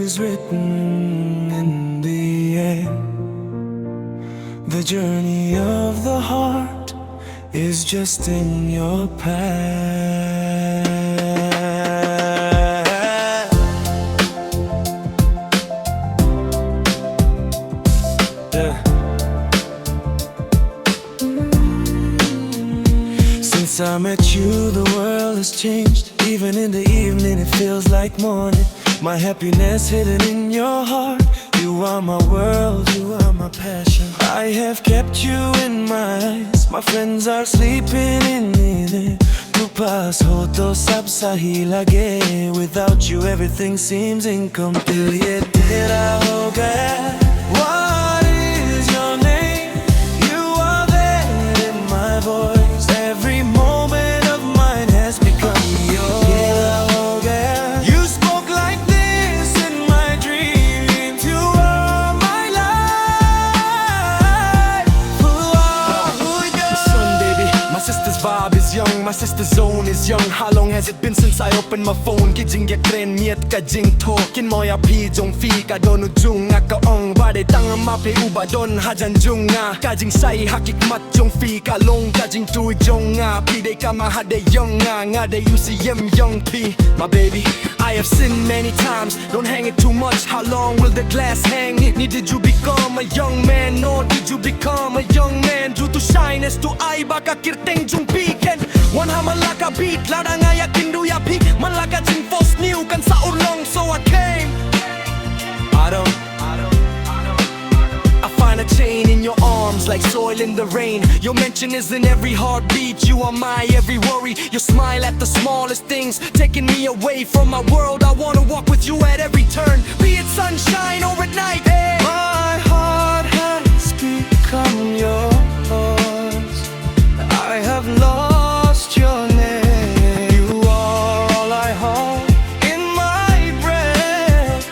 is written in the air. The journey of the heart is just in your path. Yeah. Since I met you, the world has changed. Even in the evening, it feels like morning. My happiness hidden in your heart. You are my world, you are my passion. I have kept you in my eyes. My friends are sleeping in me there. Tu paas ho to sab sahi lage. Without you everything seems incomplete. Dil ye tera ho gaya. What is your name? You are there in my voice. Every moment of mine has become yours. Tera ho gaya. You spoke like this in my dreams. You are my life. Listen, baby, my sister's vibe is young, my sister's zone is young. How long has it been since I opened my phone? Kijing ya kren miet ka jing to. Kin mo ya pi jong fi ka donu jung nga ka ong. Bade tang ma pe uba don hajan jung nga. Kajing sai hakik mat jong fi ka long. Kajing tu jong nga. Pi de ka ma hade young nga. Nga de you see yem young pi. My baby, I have sinned many times. Don't hang it too much. How long will the glass hang? Did you become a young man? Or did you become a young man? Due to shyness to ay baka kirteng jung piken. One hamalaka beat, lada nga ya kindu ya pik. Malaka jing fos new kan sa ulong. So I came. I find a chain in your arms like soil in the rain. Your mention is in every heartbeat. You are my every worry. You smile at the smallest things, taking me away from my world. I wanna walk with you at every turn, be it sunshine or at night. Hey. My heart has become yours. I have lost your name. You are all I hold in my breath.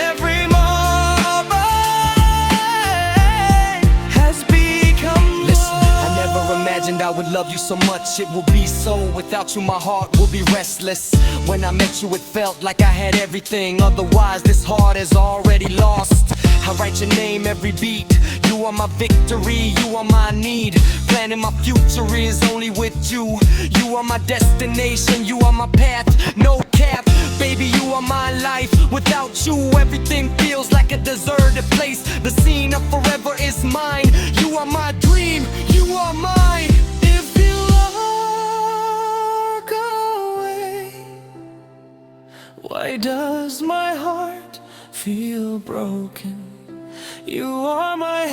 Every moment has become. Listen, I never imagined I would love you so much. It will be so. Without you, my heart will be restless. When I met you, it felt like I had everything. Otherwise, this heart is already lost. I write your name every beat. You are my victory, you are my need. Planning my future is only with you. You are my destination, you are my path. No cap, baby, you are my life. Without you, everything feels like a deserted place. The scene of forever is mine. You are my dream, you are mine. If you walk away, why does my heart feel broken? You are my